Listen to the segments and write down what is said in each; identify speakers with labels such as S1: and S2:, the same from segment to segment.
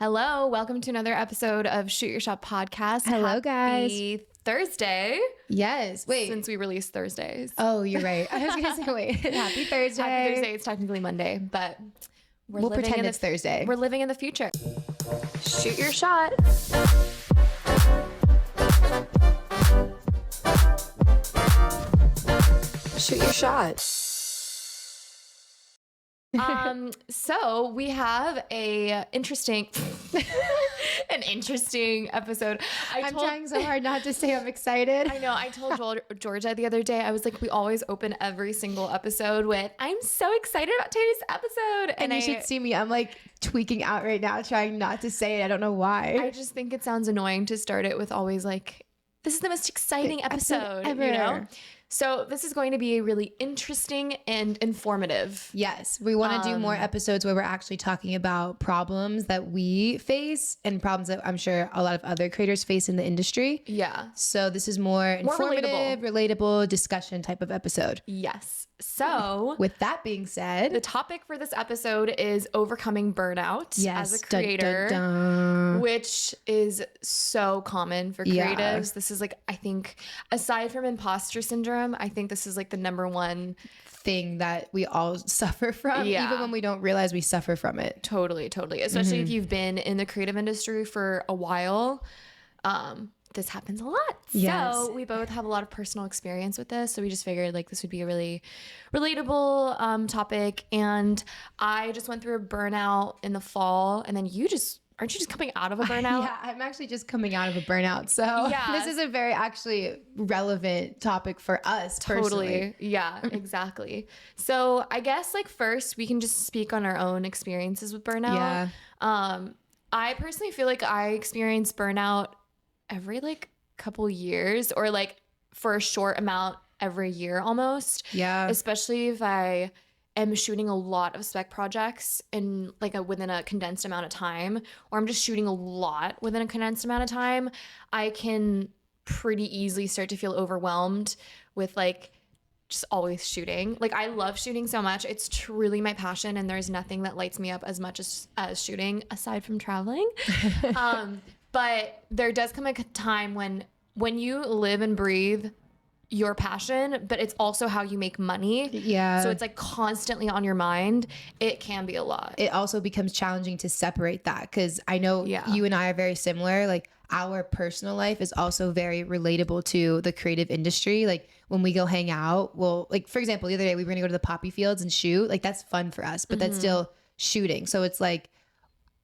S1: Hello, welcome to another episode of Shoot Your Shot podcast.
S2: Hello, guys.
S1: Happy Thursday.
S2: Yes. Wait.
S1: Since we release Thursdays.
S2: Oh, you're right. I was going to say, wait. Happy Thursday.
S1: Happy Thursday. It's technically Monday, but
S2: we'll pretend it's Thursday.
S1: We're living in the future. Shoot your shot.
S3: Shoot your shot.
S1: So we have an interesting episode.
S2: I'm trying so hard not to say I'm excited.
S1: I know. I told Georgia the other day, I was like, we always open every single episode with, I'm so excited about today's episode.
S2: And you should see me. I'm like tweaking out right now, trying not to say it. I don't know why.
S1: I just think it sounds annoying to start it with always like, this is the most exciting episode
S2: ever.
S1: You know? So this is going to be really interesting and informative.
S2: Yes. We want to do more episodes where we're actually talking about problems that we face and problems that I'm sure a lot of other creators face in the industry.
S1: Yeah.
S2: So this is more informative, relatable discussion type of episode.
S1: Yes. So
S2: with that being said,
S1: the topic for this episode is overcoming burnout as a creator,
S2: dun, dun, dun.
S1: Which is so common for creatives. Yeah. This is like, I think, aside from imposter syndrome, I think this is like the number one
S2: thing that we all suffer from, even when we don't realize we suffer from it.
S1: Totally. Especially if you've been in the creative industry for a while. This happens a lot.
S2: Yes.
S1: So we both have a lot of personal experience with this. So we just figured like this would be a really relatable topic. And I just went through a burnout in the fall. And then aren't you just coming out of a burnout?
S2: Yeah, I'm actually just coming out of a burnout. So this is a very actually relevant topic for us personally.
S1: Totally. Yeah, exactly. So I guess like first we can just speak on our own experiences with burnout.
S2: Yeah.
S1: I personally feel like I experience burnout every like couple years or like for a short amount every year almost.
S2: Yeah.
S1: Especially if I am shooting a lot of spec projects in like within a condensed amount of time, or I'm just shooting a lot within a condensed amount of time, I can pretty easily start to feel overwhelmed with like just always shooting. Like I love shooting so much. It's truly my passion and there's nothing that lights me up as much as shooting aside from traveling. But there does come a time when you live and breathe your passion, but it's also how you make money.
S2: Yeah.
S1: So it's like constantly on your mind. It can be a lot.
S2: It also becomes challenging to separate that because I know you and I are very similar. Like our personal life is also very relatable to the creative industry. Like when we go hang out, well, like for example, the other day we were gonna go to the poppy fields and shoot. Like that's fun for us, but that's still shooting. So it's like,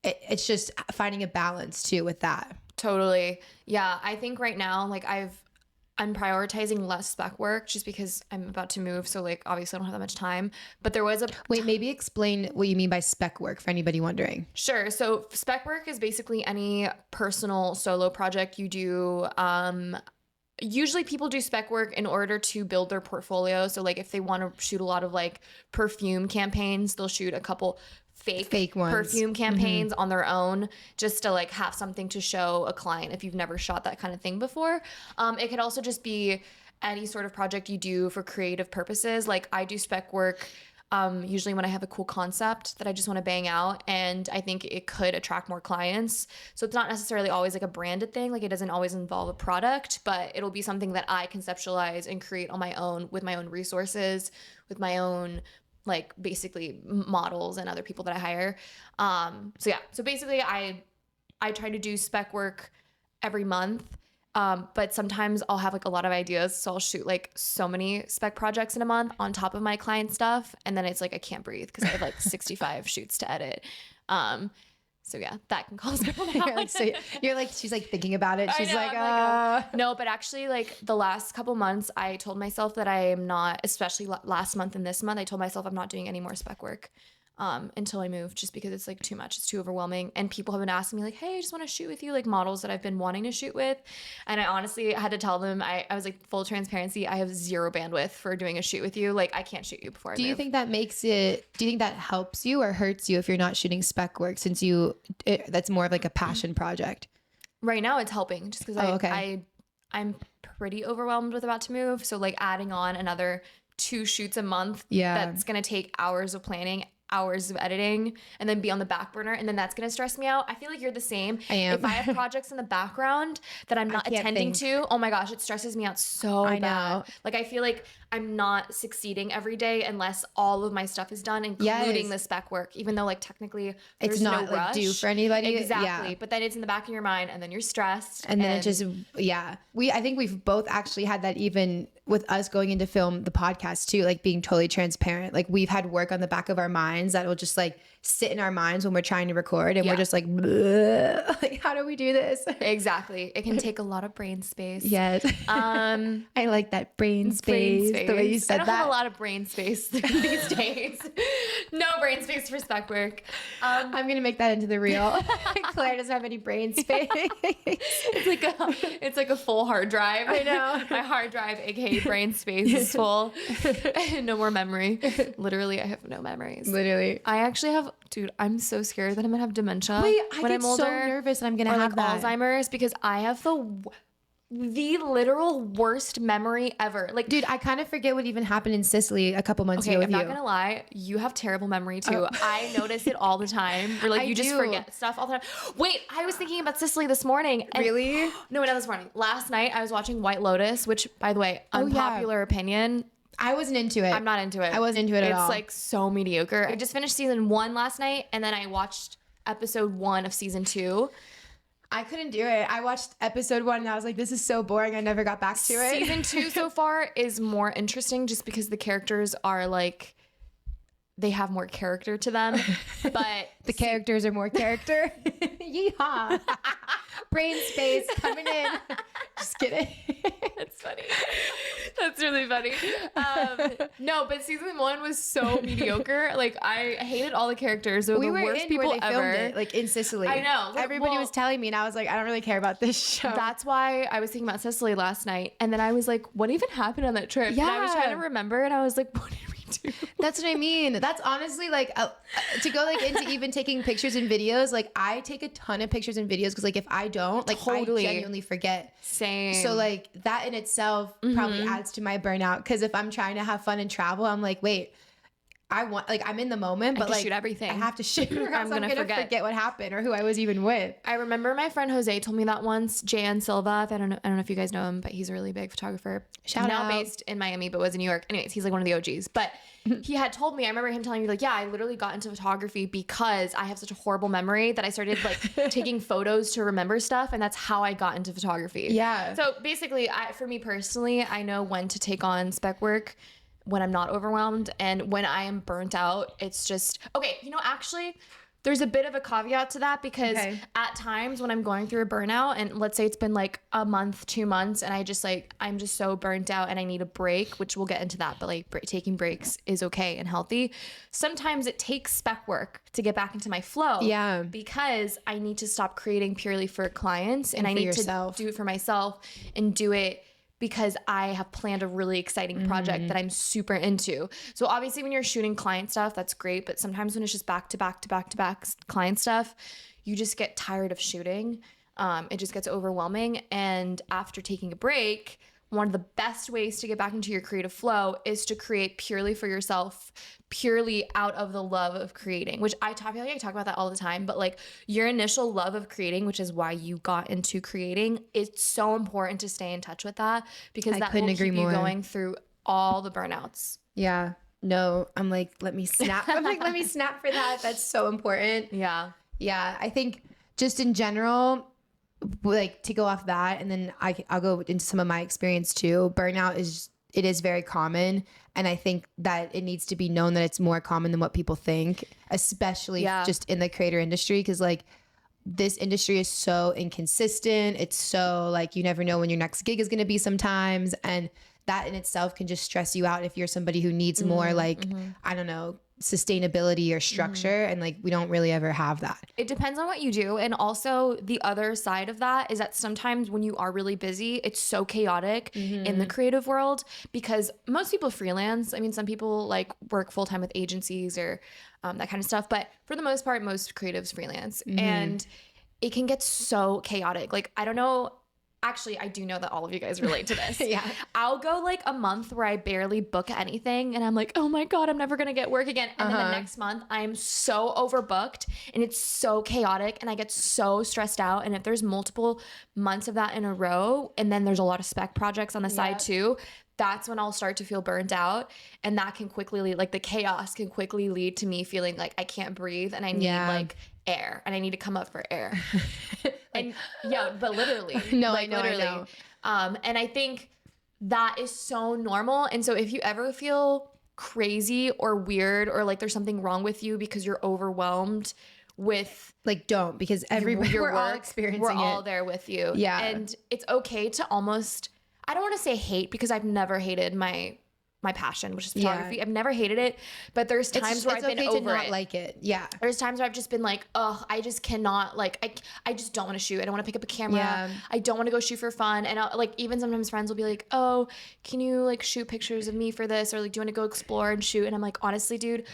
S2: it's just finding a balance too with that.
S1: Totally. Yeah. I think right now, like I'm prioritizing less spec work just because I'm about to move. So like, obviously I don't have that much time, but there was
S2: wait, maybe explain what you mean by spec work for anybody wondering.
S1: Sure. So spec work is basically any personal solo project you do. Usually people do spec work in order to build their portfolio. So like if they want to shoot a lot of like perfume campaigns, they'll shoot a couple fake ones. Perfume campaigns on their own just to like have something to show a client if you've never shot that kind of thing before. It could also just be any sort of project you do for creative purposes. Like I do spec work usually when I have a cool concept that I just want to bang out and I think it could attract more clients. So it's not necessarily always like a branded thing. Like it doesn't always involve a product, but it'll be something that I conceptualize and create on my own with my own resources, with my own like basically models and other people that I hire. So basically I try to do spec work every month. But sometimes I'll have like a lot of ideas. So I'll shoot like so many spec projects in a month on top of my client stuff. And then it's like, I can't breathe because I have like 65 shoots to edit. So yeah, that can cause burnout.
S2: You're like, she's like thinking about it. She's like,
S1: no, but actually like the last couple months, I told myself that I am not, especially last month and this month, I told myself I'm not doing any more spec work until I move, just because it's like too much. It's too overwhelming. And people have been asking me like, hey, I just want to shoot with you, like models that I've been wanting to shoot with. And I honestly had to tell them, I was like, full transparency, I have zero bandwidth for doing a shoot with you. Like I can't shoot you before I move.
S2: Do you think that helps you or hurts you if you're not shooting spec work since that's more of like a passion project?
S1: Right now it's helping just because I'm pretty overwhelmed with about to move. So like adding on another 2 shoots a month, that's going to take hours of planning hours of editing and then be on the back burner, and then that's gonna stress me out. I feel like you're the same.
S2: I am.
S1: If I have projects in the background that I'm not attending to, oh my gosh, it stresses me out so bad.
S2: know.
S1: Like I feel like I'm not succeeding every day unless all of my stuff is done, including the spec work, even though like technically there's
S2: it's not
S1: no
S2: like
S1: rush.
S2: due for anybody.
S1: Exactly.
S2: Yeah.
S1: But then it's in the back of your mind and then you're stressed.
S2: And then it just, I think we've both actually had that even with us going into film the podcast too, like being totally transparent. Like we've had work on the back of our minds that will just like sit in our minds when we're trying to record, and we're just like, like, how do we do this?
S1: Exactly. It can take a lot of brain space.
S2: Yes. I like that brain space. The way you said
S1: I don't
S2: that.
S1: have a lot of brain space these days. No brain space for spec work.
S2: I'm gonna make that into the reel. Claire doesn't have any brain space.
S1: It's like a full hard drive.
S2: I know.
S1: My hard drive, aka brain space, is full. No more memory. Literally, I have no memories.
S2: Literally.
S1: I actually have, dude, I'm so scared that I'm gonna have dementia.
S2: Wait, I
S1: when
S2: get
S1: I'm older,
S2: so nervous that I'm gonna have
S1: like
S2: that.
S1: Alzheimer's, because I have the literal worst memory ever. Like,
S2: dude, I kind of forget what even happened in Sicily a couple months ago with
S1: I'm
S2: you.
S1: not gonna lie, you have terrible memory too. I notice it all the time. Where like
S2: I
S1: you just
S2: do.
S1: forget stuff all the time. Wait, I was thinking about Sicily this morning. And
S2: Really?
S1: No, not this morning. Last night I was watching White Lotus, which, by the way, unpopular opinion.
S2: I wasn't into it.
S1: I'm not into it.
S2: I wasn't into it at all.
S1: It's like so mediocre. I just finished season 1 last night, and then I watched episode 1 of season 2.
S2: I couldn't do it. I watched episode 1 and I was like, this is so boring. I never got back to it.
S1: Season 2 so far is more interesting just because the characters are like, they have more character to them. But
S2: the characters are more character. Yeehaw. Brain space coming in. Just kidding.
S1: That's funny. That's really funny. No, but season 1 was so mediocre. Like, I hated all the characters. They were the worst people
S2: where they
S1: ever.
S2: filmed it, like in Sicily.
S1: I know.
S2: Everybody was telling me, and I was like, I don't really care about this show.
S1: That's why I was thinking about Sicily last night, and then I was like, what even happened on that trip?
S2: Yeah.
S1: And I was trying to remember, and I was like, what did we do?
S2: That's what I mean. That's honestly like to go like into even taking pictures and videos. Like I take a ton of pictures and videos because like if I don't, like
S1: Totally.
S2: I genuinely forget.
S1: Same.
S2: So like that in itself probably adds to my burnout, because if I'm trying to have fun and travel, I'm like, wait, I want, like, I'm in the moment, but like
S1: shoot everything.
S2: I have to shoot, or else I'm gonna
S1: forget
S2: what happened or who I was even with.
S1: I remember my friend Jose told me that once. Jan Silva, I don't know if you guys know him, but he's a really big photographer.
S2: Shout
S1: now
S2: out.
S1: based in Miami, but was in New York. Anyways, he's like one of the OGs. But he had told me, I remember him telling me like, yeah, I literally got into photography because I have such a horrible memory that I started like taking photos to remember stuff, and that's how I got into photography.
S2: Yeah.
S1: So basically, for me personally, I know when to take on spec work, when I'm not overwhelmed, and when I am burnt out. It's just, okay, actually, there's a bit of a caveat to that, because at times when I'm going through a burnout, and let's say it's been like a month, 2 months, and I'm just so burnt out and I need a break, which we'll get into that, but like taking breaks is okay and healthy. Sometimes it takes spec work to get back into my flow.
S2: Yeah.
S1: Because I need to stop creating purely for clients, and I need to do it for myself and do it because I have planned a really exciting project that I'm super into. So obviously when you're shooting client stuff, that's great. But sometimes when it's just back to back to back to back client stuff, you just get tired of shooting. It just gets overwhelming. And after taking a break, one of the best ways to get back into your creative flow is to create purely for yourself, purely out of the love of creating, which I feel like I talk about that all the time, but like your initial love of creating, which is why you got into creating, it's so important to stay in touch with that, because that will keep you going through all the burnouts.
S2: Yeah. No, I'm like, let me snap. I'm like, let me snap for that. That's so important.
S1: Yeah.
S2: Yeah. I think just in general, like to go off that, and then I'll go into some of my experience too. Burnout is very common, and I think that it needs to be known that it's more common than what people think, especially just in the creator industry, because like this industry is so inconsistent. It's so like you never know when your next gig is going to be sometimes, and that in itself can just stress you out if you're somebody who needs more like I don't know, sustainability or structure, and like we don't really ever have that.
S1: It depends on what you do. And also the other side of that is that sometimes when you are really busy, it's so chaotic in the creative world, because most people freelance. I mean, some people like work full-time with agencies or that kind of stuff, but for the most part, most creatives freelance, and it can get so chaotic. Like, I don't know actually, I do know that all of you guys relate to this.
S2: Yeah.
S1: I'll go like a month where I barely book anything and I'm like, oh my God, I'm never going to get work again. And then the next month I'm so overbooked and it's so chaotic and I get so stressed out. And if there's multiple months of that in a row and then there's a lot of spec projects on the side too, that's when I'll start to feel burnt out. And that can quickly lead, like the chaos can quickly lead to me feeling like I can't breathe and I need like air and I need to come up for air. And but literally.
S2: No,
S1: like,
S2: I know.
S1: And I think that is so normal. And so if you ever feel crazy or weird or like there's something wrong with you because you're overwhelmed with
S2: like, don't, because everybody, we're all experiencing
S1: we're
S2: it.
S1: all there with you.
S2: Yeah.
S1: And it's okay to almost, I don't want to say hate because I've never hated my passion, which is photography. I've never hated it, but there's times where I've been over
S2: to not
S1: it.
S2: like it. Yeah.
S1: There's times where I've just been like, oh, I just cannot, like, I just don't want to shoot. I don't want to pick up a camera.
S2: Yeah.
S1: I don't want to go shoot for fun. And I'll, like, even sometimes friends will be like, oh, can you like shoot pictures of me for this? Or like, do you want to go explore and shoot? And I'm like, honestly, dude,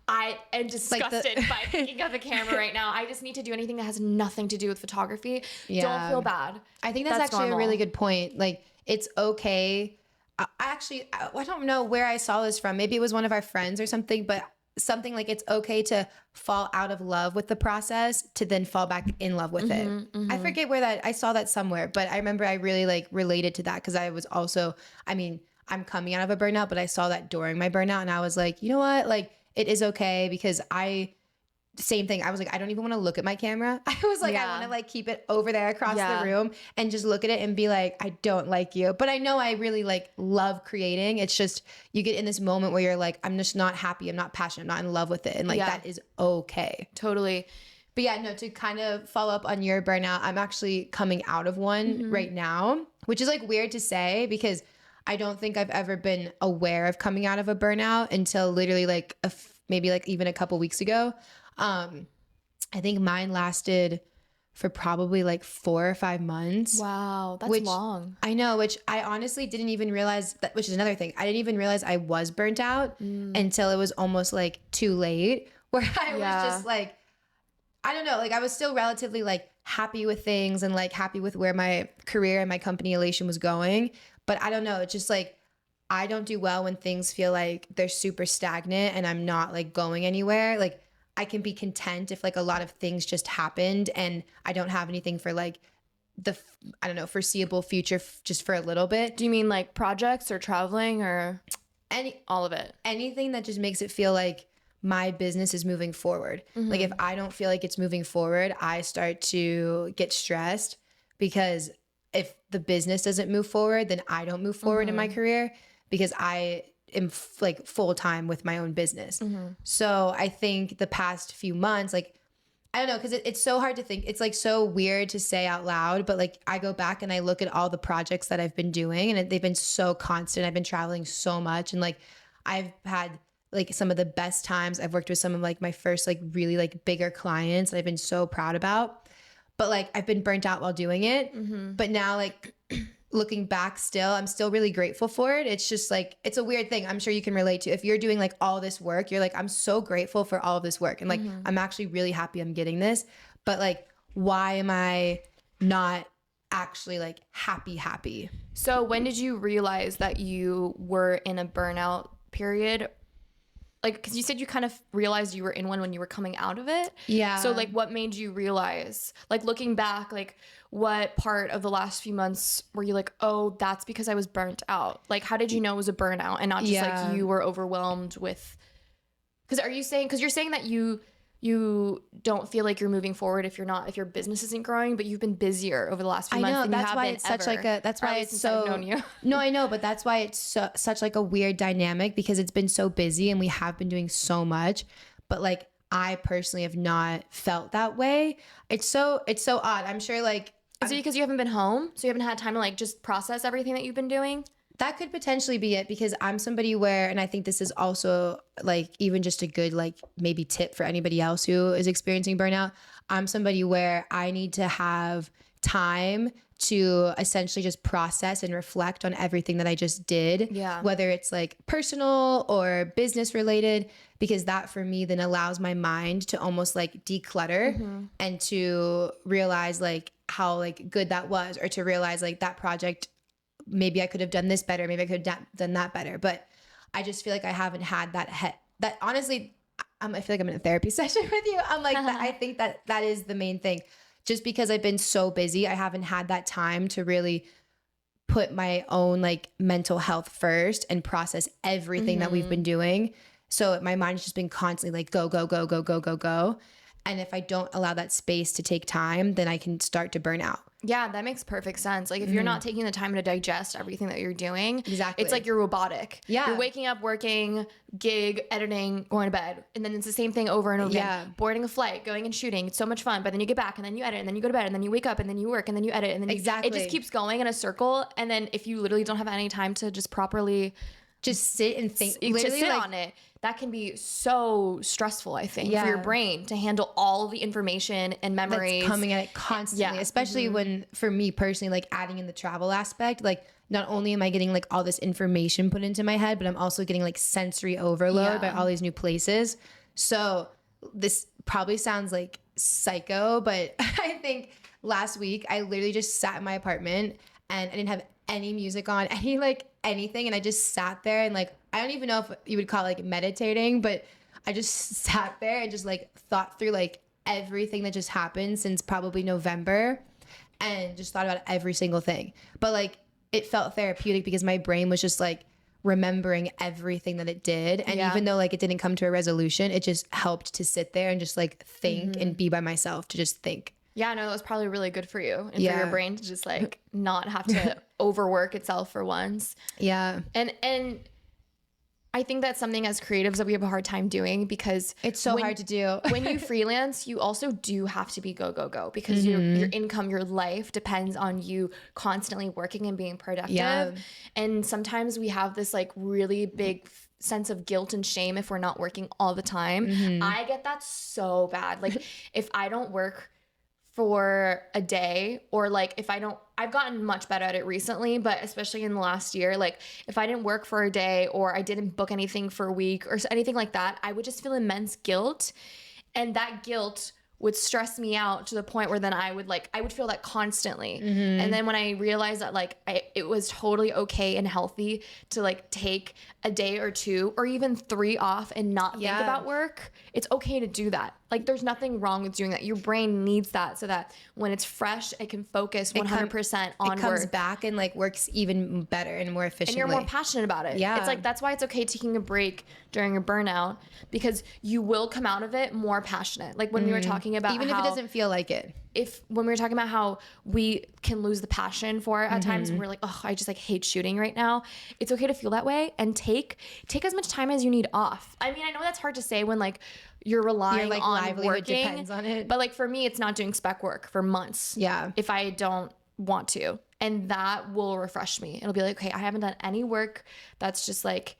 S1: I am disgusted by picking up a camera right now. I just need to do anything that has nothing to do with photography.
S2: Yeah.
S1: Don't feel bad.
S2: I think that's actually normal. A really good point. Like, it's okay. I don't know where I saw this from. Maybe it was one of our friends or something, but something like it's okay to fall out of love with the process to then fall back in love with it. I forget where I saw that somewhere, but I remember I really like related to that because I was also, I mean, I'm coming out of a burnout, but I saw that during my burnout and I was like, you know what? Like, it is okay because same thing. I was like, I don't even want to look at my camera. I was like, I want to like keep it over there across the room and just look at it and be like, I don't like you. But I know I really like love creating. It's just, you get in this moment where you're like, I'm just not happy. I'm not passionate. I'm not in love with it. And like, that is okay.
S1: Totally.
S2: But yeah, no, to kind of follow up on your burnout, I'm actually coming out of one right now, which is like weird to say because I don't think I've ever been aware of coming out of a burnout until literally like maybe like even a couple weeks ago. I think mine lasted for probably like 4 or 5 months.
S1: Wow, that's long.
S2: I know, which I honestly didn't even realize that, which is another thing. I didn't even realize I was burnt out until it was almost like too late, where I was just like, I don't know, like I was still relatively like happy with things and like happy with where my career and my company Elation was going. But I don't know, it's just like, I don't do well when things feel like they're super stagnant and I'm not like going anywhere. Like, I can be content if like a lot of things just happened and I don't have anything for like the, I don't know, foreseeable future just for a little bit.
S1: Do you mean like projects or traveling or all of it?
S2: Anything that just makes it feel like my business is moving forward. Like if I don't feel like it's moving forward, I start to get stressed because if the business doesn't move forward, then I don't move forward in my career because I am like full time with my own business. So I think the past few months, like, I don't know, because it's so hard to think. It's like so weird to say out loud, but like I go back and I look at all the projects that I've been doing and they've been so constant. I've been traveling so much and like I've had like some of the best times. I've worked with some of like my first like really like bigger clients that I've been so proud about. But like I've been burnt out while doing it. But now like looking back still, I'm still really grateful for it. It's just like, it's a weird thing. I'm sure you can relate to. If you're doing like all this work, you're like, I'm so grateful for all of this work. And like, I'm actually really happy I'm getting this. But like, why am I not actually like happy?
S1: So when did you realize that you were in a burnout period? Like, because you said you kind of realized you were in one when you were coming out of it.
S2: Yeah.
S1: So like, what made you realize, like looking back, like what part of the last few months were you like, oh, that's because I was burnt out? Like, how did you know it was a burnout and not just like you were overwhelmed with, because you're saying that you don't feel like you're moving forward if your business isn't growing, but you've been busier over the last few months.
S2: I know,
S1: than
S2: that's
S1: you have
S2: why
S1: been
S2: it's such
S1: ever.
S2: like a, that's why it's so,
S1: I've known you.
S2: No, I know, but that's why it's such like a weird dynamic because it's been so busy and we have been doing so much, but like I personally have not felt that way. It's so odd. I'm sure like,
S1: is it because you haven't been home? So you haven't had time to like just process everything that you've been doing?
S2: That could potentially be it because I'm somebody where, and I think this is also like even just a good like maybe tip for anybody else who is experiencing burnout. I'm somebody where I need to have time to essentially just process and reflect on everything that I just did.
S1: Yeah.
S2: Whether it's like personal or business related, because that for me then allows my mind to almost like declutter and to realize like how like good that was, or to realize like that project, maybe I could have done this better. Maybe I could have done that better. But I just feel like I haven't had that honestly, I feel like I'm in a therapy session with you. I'm like, I think that is the main thing. Just because I've been so busy, I haven't had that time to really put my own like mental health first and process everything that we've been doing. So my mind's just been constantly like go, go, go, go, go, go, go. And if I don't allow that space to take time, then I can start to burn out.
S1: Yeah, that makes perfect sense. Like if you're not taking the time to digest everything that you're doing,
S2: Exactly.
S1: it's like you're robotic.
S2: Yeah.
S1: You're waking up, working, gig, editing, going to bed. And then it's the same thing over and over again. Boarding a flight, going and shooting. It's so much fun. But then you get back and then you edit and then you go to bed and then you wake up and then you work and then you edit and then it just keeps going in a circle. And then if you literally don't have any time to just properly
S2: just sit and think,
S1: literally sit on it, that can be so stressful, I think, for your brain to handle all of the information and memories
S2: that's coming at it constantly, especially when, for me personally, like adding in the travel aspect, like not only am I getting like all this information put into my head, but I'm also getting like sensory overload by all these new places. So this probably sounds like psycho, but I think last week I literally just sat in my apartment and I didn't have any music on, anything. And I just sat there and like, I don't even know if you would call it like meditating, but I just sat there and just like thought through like everything that just happened since probably November and just thought about every single thing. But like, it felt therapeutic because my brain was just like remembering everything that it did. And even though like it didn't come to a resolution, it just helped to sit there and just like think and be by myself to just think.
S1: Yeah, no, that was probably really good for you and for your brain to just like not have to overwork itself for once.
S2: Yeah.
S1: And I think that's something as creatives that we have a hard time doing because
S2: it's so hard to do.
S1: When you freelance, you also do have to be go, go, go because your income, your life depends on you constantly working and being productive. Yeah. And sometimes we have this like really big sense of guilt and shame if we're not working all the time. I get that so bad. Like if I don't work for a day, or like if I've gotten much better at it recently, but especially in the last year, like if I didn't work for a day or I didn't book anything for a week or anything like that, I would just feel immense guilt. And that guilt would stress me out to the point where then I would feel that constantly. And then when I realized that like it was totally okay and healthy to like take a day or two or even 3 off and not think about work, it's okay to do that. Like there's nothing wrong with doing that. Your brain needs that so that when it's fresh, it can focus 100% on work.
S2: It comes back and like works even better and more efficiently.
S1: And you're more passionate about it. Yeah. It's like, that's why it's okay taking a break during a burnout because you will come out of it more passionate. Like when we were talking about
S2: even if it doesn't feel like it.
S1: When we were talking about how we can lose the passion for it at times when we're like, oh, I just like hate shooting right now. It's okay to feel that way and take as much time as you need off. I mean, I know that's hard to say when like you're relying on working,
S2: depends on it.
S1: But like for me, it's not doing spec work for months. Yeah. If I don't want to, and that will refresh me. It'll be like, okay, I haven't done any work that's just like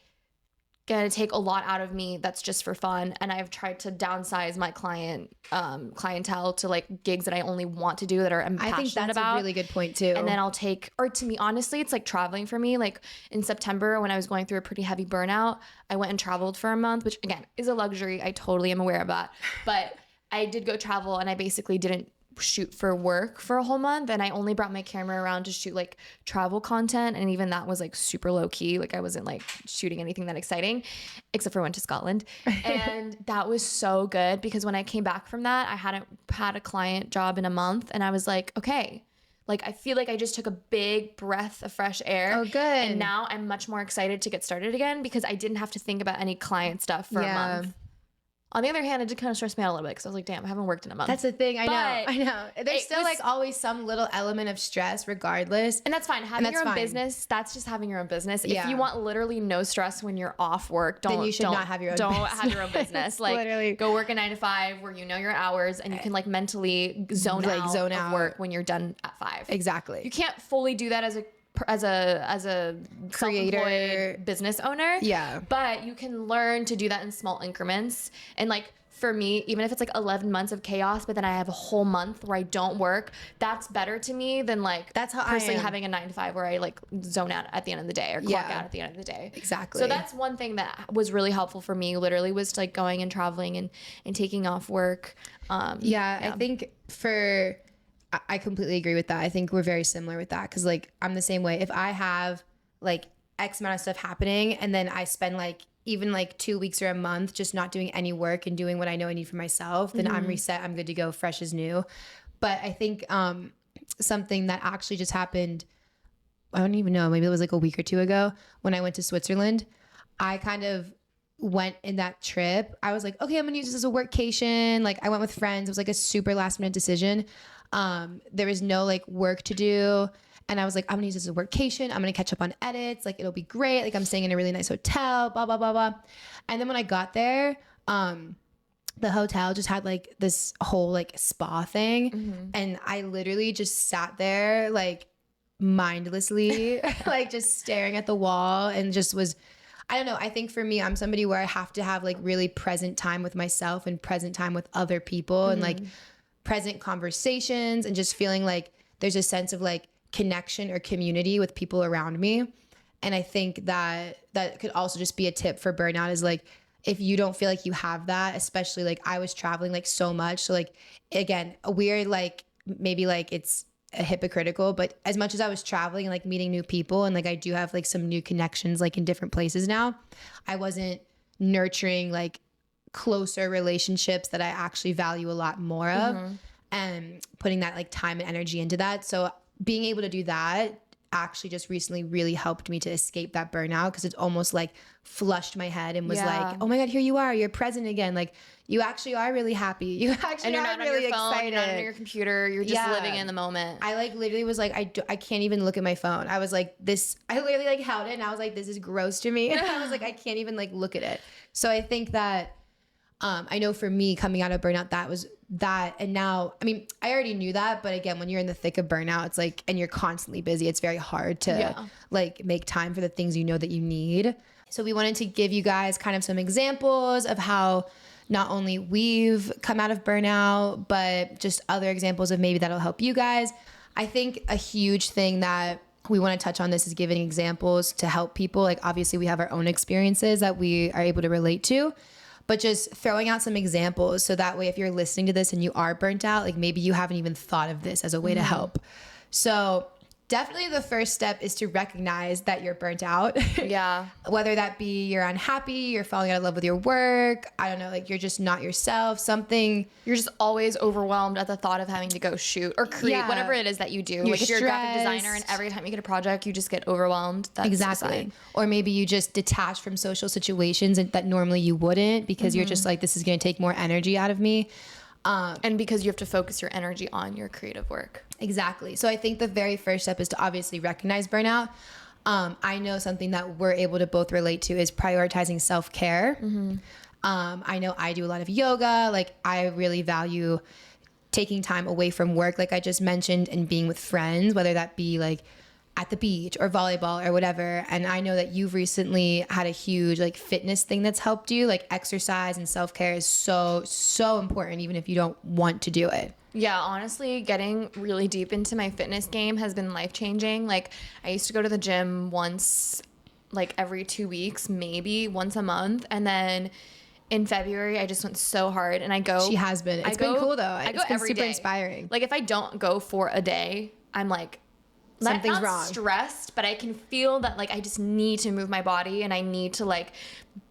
S1: gonna take a lot out of me that's just for fun, and I've tried to downsize my clientele to like gigs that I only want to do that I'm passionate about. I think that's a
S2: really good point too.
S1: And then I'll take, or to me honestly, it's like traveling for me. Like in September when I was going through a pretty heavy burnout, I went and traveled for a month, which again is a luxury. I totally am aware of that, but I did go travel and I basically didn't shoot for work for a whole month, and I only brought my camera around to shoot like travel content, and even that was like super low key. Like I wasn't like shooting anything that exciting except for I went to Scotland. And that was so good because when I came back from that, I hadn't had a client job in a month, and I was like, okay, like I feel like I just took a big breath of fresh air.
S2: Oh, good.
S1: And now I'm much more excited to get started again because I didn't have to think about any client stuff for a month. On the other hand, it did kind of stress me out a little bit because I was like, damn, I haven't worked in a month.
S2: That's the thing. I know. There's still like always some little element of stress regardless.
S1: And that's fine. Having your own business, that's just having your own business. If you want literally no stress when you're off work, then you should not have your own business. Don't have your own business. Like literally. Go work a 9 to 5 where you know your hours and you can like mentally zone out of work when you're done at 5.
S2: Exactly.
S1: You can't fully do that as a creator business owner. Yeah. But you can learn to do that in small increments and like for me, even if it's like 11 months of chaos, but then I have a whole month where I don't work, that's better to me than like
S2: that's how
S1: personally
S2: I am.
S1: having a 9 to 5 where I like zone out at the end of the day or clock out at the end of the day.
S2: Exactly.
S1: So that's one thing that was really helpful for me, literally, was like going and traveling and taking off work.
S2: I think I completely agree with that. I think we're very similar with that, because like I'm the same way. If I have like X amount of stuff happening and then I spend like even like 2 weeks or a month just not doing any work and doing what I know I need for myself, then I'm reset, I'm good to go, fresh as new. But I think something that actually just happened, I don't even know, maybe it was like a week or two ago when I went to Switzerland. I kind of went in that trip. I was like, okay, I'm gonna use this as a workcation. Like I went with friends. It was like a super last minute decision. There was no like work to do. And I was like, I'm gonna use this as a workcation. I'm gonna catch up on edits. Like it'll be great. Like I'm staying in a really nice hotel, blah, blah, blah, blah. And then when I got there, the hotel just had like this whole like spa thing. And I literally just sat there like mindlessly, like just staring at the wall, and just was, I don't know. I think for me, I'm somebody where I have to have like really present time with myself and present time with other people and like present conversations, and just feeling like there's a sense of like connection or community with people around me. And I think that could also just be a tip for burnout, is like, if you don't feel like you have that, especially like I was traveling like so much. So like, again, a weird, like maybe like it's a hypocritical, but as much as I was traveling and like meeting new people, and like I do have like some new connections like in different places now, I wasn't nurturing like closer relationships that I actually value a lot more of, and putting that like time and energy into that. So being able to do that actually just recently really helped me to escape that burnout, because it's almost like flushed my head and was like, oh my God, here you are, you're present again. Like you actually are really happy. You actually
S1: and you're
S2: are
S1: not
S2: really
S1: on your phone,
S2: excited.
S1: you're not on your computer, you're just living in the moment.
S2: I like literally was like, I can't even look at my phone. I was like, I literally like held it and I was like, this is gross to me. And I was like, I can't even like look at it. So I think that I know for me coming out of burnout, that was that. And now, I mean, I already knew that, but again, when you're in the thick of burnout, it's like, and you're constantly busy, it's very hard to like make time for the things you know that you need. So we wanted to give you guys kind of some examples of how not only we've come out of burnout, but just other examples of maybe that'll help you guys. I think a huge thing that we want to touch on this is giving examples to help people. Like obviously we have our own experiences that we are able to relate to, but just throwing out some examples so that way if you're listening to this and you are burnt out, like maybe you haven't even thought of this as a way to help. So definitely the first step is to recognize that you're burnt out.
S1: Yeah.
S2: Whether that be you're unhappy, you're falling out of love with your work, I don't know, like you're just not yourself, something.
S1: You're just always overwhelmed at the thought of having to go shoot or create whatever it is that you do.
S2: You're
S1: like if you're a graphic
S2: stressed.
S1: designer and every time you get a project, you just get overwhelmed. That's
S2: Exactly. Or maybe you just detach from social situations that normally you wouldn't, because you're just like, this is going to take more energy out of me.
S1: And because you have to focus your energy on your creative work.
S2: Exactly. So I think the very first step is to obviously recognize burnout. I know something that we're able to both relate to is prioritizing self-care. I know I do a lot of yoga. Like I really value taking time away from work, like I just mentioned, and being with friends, whether that be like at the beach or volleyball or whatever. And I know that you've recently had a huge like fitness thing that's helped you. Like exercise and self-care is so, so important, even if you don't want to do it.
S1: Yeah, honestly, getting really deep into my fitness game has been life-changing. Like I used to go to the gym once, like every 2 weeks, maybe once a month. And then in February, I just went so hard, and I go.
S2: She has been. It's been cool though. It's been super inspiring.
S1: Like if I don't go for a day, I'm like,
S2: something's
S1: not
S2: wrong.
S1: Stressed, but I can feel that like I just need to move my body, and I need to like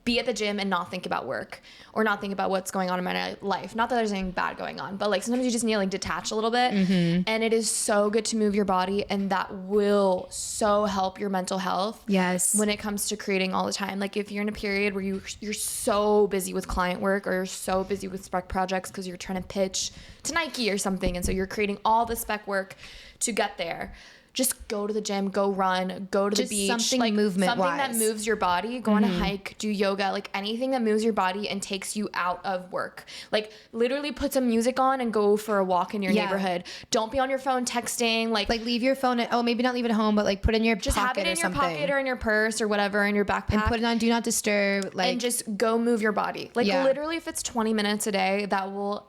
S1: be at the gym and not think about work or not think about what's going on in my life. Not that there's anything bad going on, but like sometimes you just need to like detach a little bit. And it is so good to move your body, and that will so help your mental health.
S2: Yes.
S1: When it comes to creating all the time. Like if you're in a period where you're so busy with client work, or you're so busy with spec projects because you're trying to pitch to Nike or something, and so you're creating all the spec work to get there. just go to the gym, go run, go to the beach.
S2: Something
S1: like
S2: movement
S1: something that
S2: wise.
S1: moves your body. Go on a hike, do yoga, like anything that moves your body and takes you out of work. Like literally put some music on and go for a walk in your neighborhood. Don't be on your phone texting. Like
S2: leave your phone at, maybe not leave it at home, but like put it in your
S1: just
S2: pocket
S1: have it in
S2: or
S1: your
S2: something.
S1: pocket or in your purse or whatever, in your backpack.
S2: And put it on do not disturb. Like,
S1: and just go move your body. Like literally if it's 20 minutes a day, that will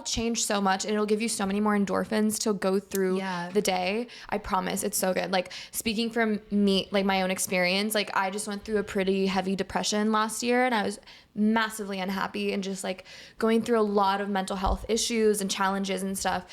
S1: change so much, and it'll give you so many more endorphins to go through the day. I promise, it's so good. Like speaking from me, like my own experience, like I just went through a pretty heavy depression last year, and I was massively unhappy and just like going through a lot of mental health issues and challenges and stuff.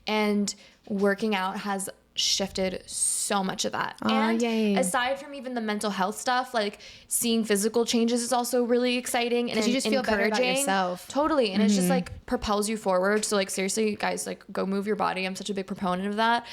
S1: And working out has shifted so much of that. And aside from even the mental health stuff, like seeing physical changes is also really exciting and
S2: you just feel better about yourself.
S1: Totally. And it's just like propels you forward. So like seriously, guys, like go move your body. I'm such a big proponent of that.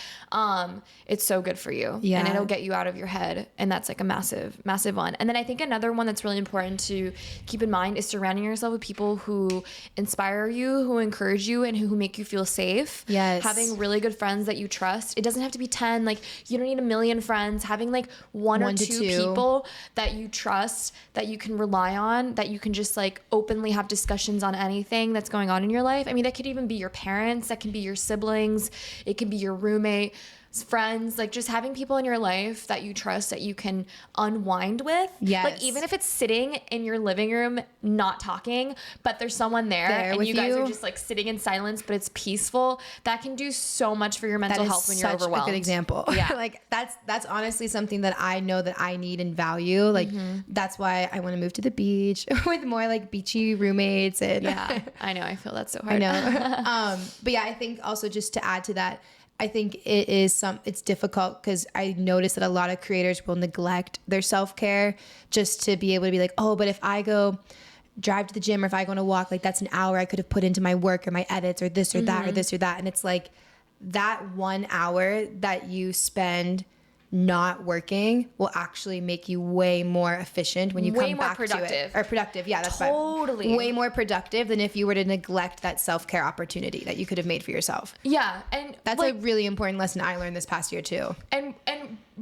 S1: It's so good for you.
S2: Yeah.
S1: And it'll get you out of your head. And that's like a massive, massive one. And then I think another one that's really important to keep in mind is surrounding yourself with people who inspire you, who encourage you, and who make you feel safe.
S2: Yes.
S1: Having really good friends that you trust. It doesn't have to be 10. Like you don't need a million friends. Having like one or two people that you trust, that you can rely on, that you can just like openly have discussions on anything that's going on in your life. I mean, that could even be your parents, that can be your siblings, it can be your roommate, friends, like just having people in your life that you trust, that you can unwind with.
S2: Yes.
S1: Like even if it's sitting in your living room not talking, but there's someone there and you guys are just like sitting in silence, but it's peaceful, that can do so much for your mental health when you're overwhelmed.
S2: Such a good example.
S1: Yeah.
S2: Like that's honestly something that I know that I need and value. Like that's why I want to move to the beach with more like beachy roommates. And
S1: yeah, I know. I feel that's so hard.
S2: I know. But yeah, I think also just to add to that, I think it's difficult because I notice that a lot of creators will neglect their self-care just to be able to be like, oh, but if I go drive to the gym or if I go on a walk, like that's an hour I could have put into my work or my edits or this or that or this or that. And it's like that 1 hour that you spend not working will actually make you way more efficient when you come back to it. Or productive. Yeah, that's
S1: totally
S2: way more productive than if you were to neglect that self-care opportunity that you could have made for yourself.
S1: Yeah. And
S2: that's like, a really important lesson I learned this past year too.
S1: And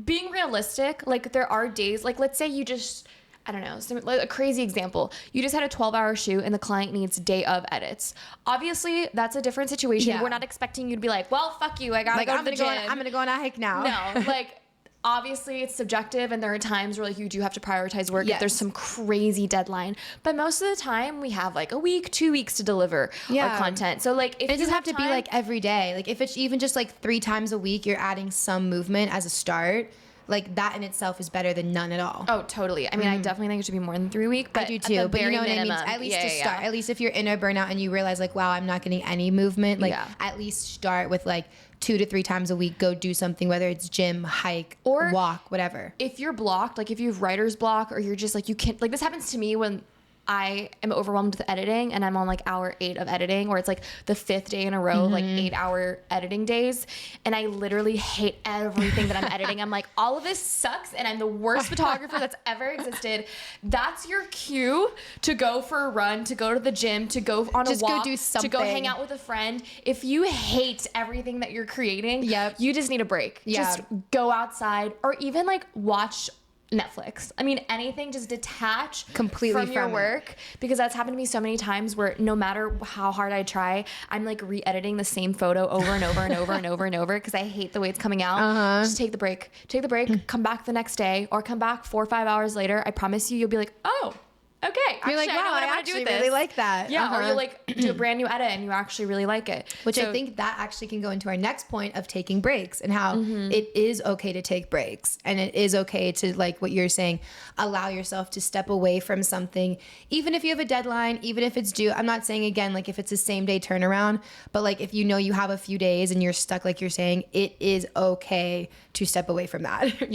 S1: being realistic, like there are days, like let's say you just, I don't know, like a crazy example. You just had a 12-hour shoot and the client needs day of edits. Obviously, that's a different situation. Yeah. We're not expecting you to be like, well, fuck you. I gotta go to the gym.
S2: I'm gonna go on a hike now.
S1: No, like obviously it's subjective and there are times where like you do have to prioritize work if there's some crazy deadline. But most of the time we have like a week, 2 weeks to deliver our content. So like if
S2: it doesn't have to be like every day. Like if it's even just like 3 times a week, you're adding some movement as a start. Like that in itself is better than none at all.
S1: Oh, totally. I mean, I definitely think it should be more than 3 weeks. But
S2: I do too. But you know what I mean? At least to start. At least if you're in a burnout and you realize like, wow, I'm not getting any movement. Like at least start with like 2 to 3 times a week. Go do something, whether it's gym, hike, or walk, whatever.
S1: If you're blocked, like if you have writer's block or you're just like, you can't, like this happens to me when I am overwhelmed with editing and I'm on like hour 8 of editing, or it's like the 5th day in a row, like 8-hour editing days. And I literally hate everything that I'm editing. I'm like, all of this sucks and I'm the worst photographer that's ever existed. That's your cue to go for a run, to go to the gym, to go on a walk,
S2: go do something,
S1: to go hang out with a friend. If you hate everything that you're creating, you just need a break. Just go outside or even like watch Netflix. I mean, anything, just detach
S2: completely
S1: from your work, because that's happened to me so many times where no matter how hard I try, I'm like re-editing the same photo over and over and over and over and over because I hate the way it's coming out. Just take the break, come back the next day or come back 4 or 5 hours later. I promise you, you'll be like, oh, okay.
S2: You're like, wow, I actually really like that.
S1: Yeah, or you like do a brand new edit and you actually really like it.
S2: Which I think that actually can go into our next point of taking breaks and how it is okay to take breaks. And it is okay to, like what you're saying, allow yourself to step away from something, even if you have a deadline, even if it's due. I'm not saying, again, like if it's a same day turnaround, but like if you know you have a few days and you're stuck, like you're saying, it is okay to step away from that.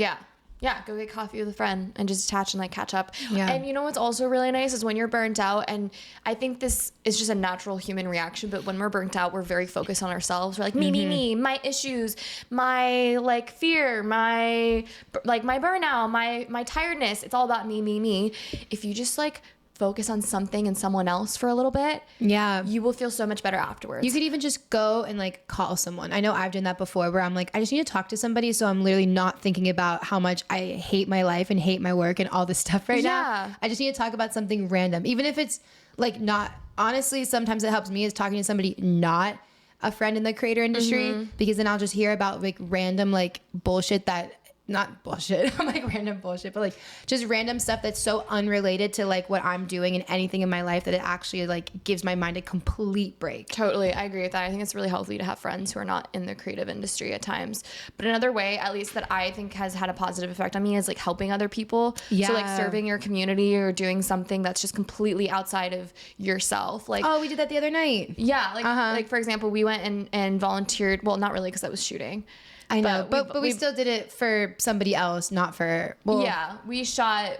S1: Yeah, go get coffee with a friend and just attach and like catch up. Yeah. And you know what's also really nice is when you're burnt out, and I think this is just a natural human reaction, but when we're burnt out, we're very focused on ourselves. We're like, me, my issues, my like fear, my like my burnout, my tiredness. It's all about me. If you just like focus on something and someone else for a little bit, you will feel so much better afterwards.
S2: You could even just go and like call someone. I know I've done that before where I'm like, I just need to talk to somebody, so I'm literally not thinking about how much I hate my life and hate my work and all this stuff right now. I just need to talk about something random, even if it's like not, honestly, sometimes it helps me is talking to somebody not a friend in the creator industry, because then I'll just hear about like random like bullshit that, not bullshit, I'm like random bullshit, but like just random stuff that's so unrelated to like what I'm doing and anything in my life that it actually like gives my mind a complete break.
S1: Totally. I agree with that. I think it's really healthy to have friends who are not in the creative industry at times. But another way, at least that I think has had a positive effect on me, is like helping other people. Yeah. So like serving your community or doing something that's just completely outside of yourself. Like,
S2: oh, we did that the other night.
S1: Yeah. Like, like for example, we went and volunteered. Well, not really, because I was shooting.
S2: I know, but we still did it for somebody else, not for. Well,
S1: yeah, we shot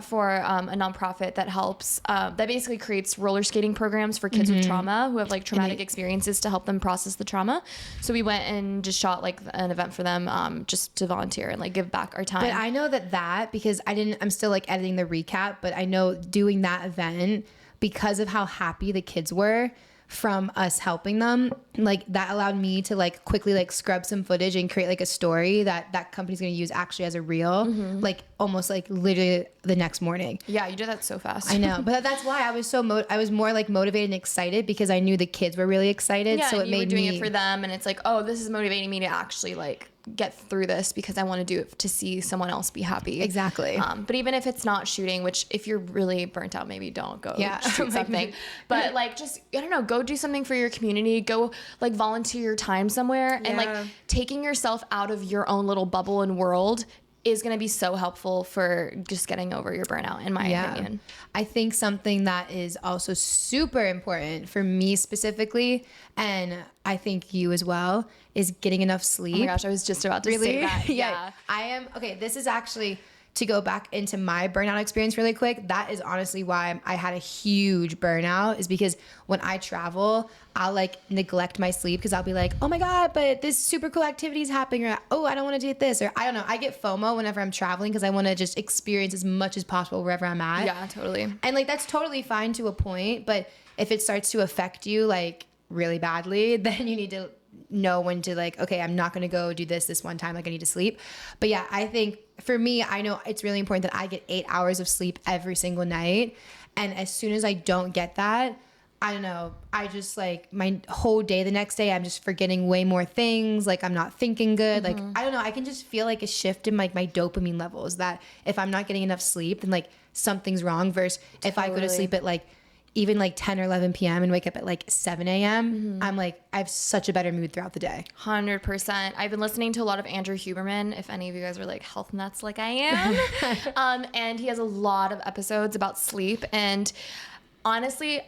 S1: for a nonprofit that helps that basically creates roller skating programs for kids with trauma who have like traumatic experiences to help them process the trauma. So we went and just shot like an event for them, just to volunteer and like give back our time.
S2: But I know that because I'm still like editing the recap, but I know doing that event, because of how happy the kids were from us helping them, like that allowed me to like quickly like scrub some footage and create like a story that company's going to use actually as a reel, like almost like literally the next morning.
S1: Yeah, you did that so fast.
S2: I know, but that's why I was I was more like motivated and excited, because I knew the kids were really excited.
S1: Yeah,
S2: so it
S1: you
S2: made
S1: were doing
S2: me
S1: it for them, and it's like, oh, this is motivating me to actually like get through this, because I want to do it to see someone else be happy.
S2: Exactly.
S1: But even if it's not shooting, which if you're really burnt out, maybe don't go shoot something. But like, just, I don't know, go do something for your community. Go like volunteer your time somewhere, and like taking yourself out of your own little bubble and world is going to be so helpful for just getting over your burnout, in my opinion.
S2: I think something that is also super important for me specifically, and I think you as well, is getting enough sleep.
S1: Oh my gosh, I was just about to say that.
S2: Yeah. I am. Okay, this is actually, to go back into my burnout experience really quick, that is honestly why I had a huge burnout, is because when I travel, I'll like neglect my sleep, because I'll be like, oh my God, but this super cool activity is happening, or oh, I don't want to do this, or I don't know. I get FOMO whenever I'm traveling, because I want to just experience as much as possible wherever I'm at.
S1: Yeah, totally.
S2: And like, that's totally fine to a point, but if it starts to affect you like really badly, then you need to know when to like, okay, I'm not going to go do this one time. Like, I need to sleep. But yeah, I think for me, I know it's really important that I get 8 hours of sleep every single night. And as soon as I don't get that, I don't know, I just like my whole day the next day, I'm just forgetting way more things. Like, I'm not thinking good. Like, I don't know, I can just feel like a shift in like my dopamine levels, that if I'm not getting enough sleep, then like something's wrong, versus if I go to sleep at like even like 10 or 11 p.m. and wake up at like 7 a.m., I'm like, I have such a better mood throughout the day.
S1: 100%. I've been listening to a lot of Andrew Huberman, if any of you guys are like health nuts like I am. And he has a lot of episodes about sleep. And honestly,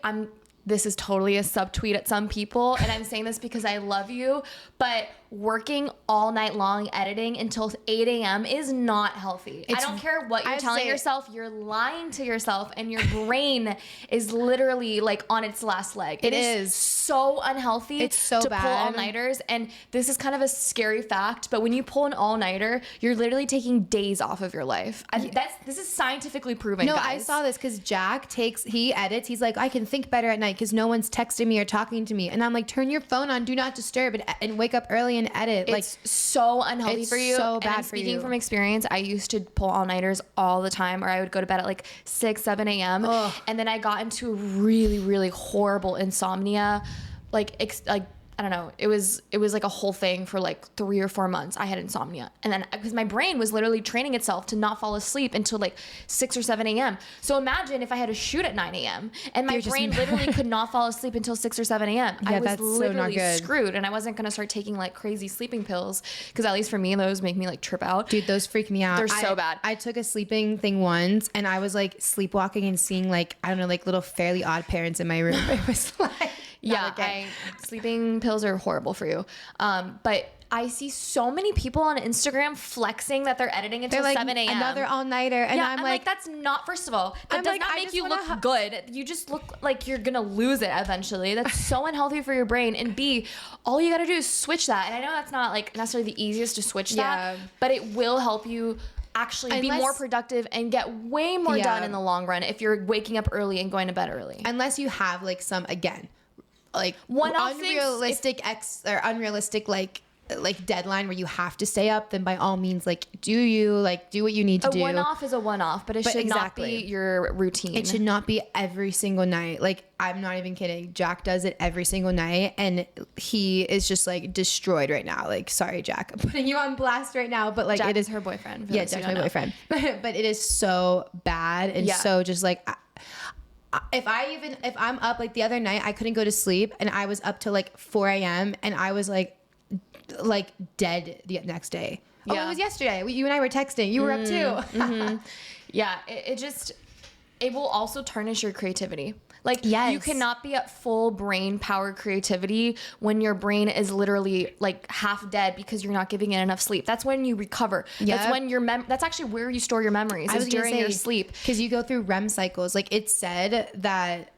S1: this is totally a subtweet at some people, and I'm saying this because I love you, but working all night long editing until 8 a.m. is not healthy. I don't care what you're telling yourself, you're lying to yourself, and your brain is literally like on its last leg. It is so unhealthy. It's so to pull all-nighters, and this is kind of a scary fact, but when you pull an all-nighter, you're literally taking days off of your life. This is scientifically proven,
S2: No,
S1: guys.
S2: I saw this because Jack he edits, he's like, I can think better at night because no one's texting me or talking to me. And I'm like, turn your phone on, do not disturb, and wake up early and edit.
S1: It's like, so unhealthy for you.
S2: So bad
S1: for you. Speaking from experience, I used to pull all-nighters all the time, or I would go to bed at like 6, 7 a.m. And then I got into really, really horrible insomnia. I don't know. It was like a whole thing for like 3 or 4 months. I had insomnia. And then because my brain was literally training itself to not fall asleep until like 6 or 7 a.m. So imagine if I had to shoot at 9 a.m. and my brain literally could not fall asleep until 6 or 7 a.m.
S2: Yeah,
S1: I was literally screwed, and I wasn't going to start taking like crazy sleeping pills, because at least for me, those make me like trip out.
S2: Dude, those freak me out.
S1: They're so bad.
S2: I took a sleeping thing once, and I was like sleepwalking and seeing like, I don't know, like little Fairly Odd Parents in my room. It was like...
S1: Yeah, sleeping pills are horrible for you. But I see so many people on Instagram flexing that they're editing until
S2: like,
S1: 7 a.m.
S2: Another all-nighter. And I'm like,
S1: that's not, first of all, that does not make you look good. You just look like you're going to lose it eventually. That's so unhealthy for your brain. And B, all you got to do is switch that. And I know that's not like necessarily the easiest to switch that, but it will help you actually be more productive and get way more done in the long run if you're waking up early and going to bed early.
S2: Unless you have like some, again, like
S1: one-off
S2: unrealistic unrealistic like deadline where you have to stay up, then by all means, like do what you need to do.
S1: A one-off is a one-off, but it should not be your routine.
S2: It should not be every single night. Like, I'm not even kidding. Jack does it every single night, and he is just like destroyed right now. Like, sorry, Jack, I'm putting you on blast right now, but like
S1: Jack
S2: it is
S1: her boyfriend.
S2: Yeah, Jack's my boyfriend. But it is so bad and so just like. If I'm up, like the other night, I couldn't go to sleep, and I was up till like 4 a.m. and I was like dead the next day. Yeah. Oh, it was yesterday. You and I were texting. You were up too.
S1: Yeah, it will also tarnish your creativity. Like,
S2: yes.
S1: You cannot be at full brain power creativity when your brain is literally like half dead because you're not giving it enough sleep. That's when you recover. Yep. That's when that's actually where you store your memories, is during your sleep.
S2: Because you go through REM cycles. Like, it's said that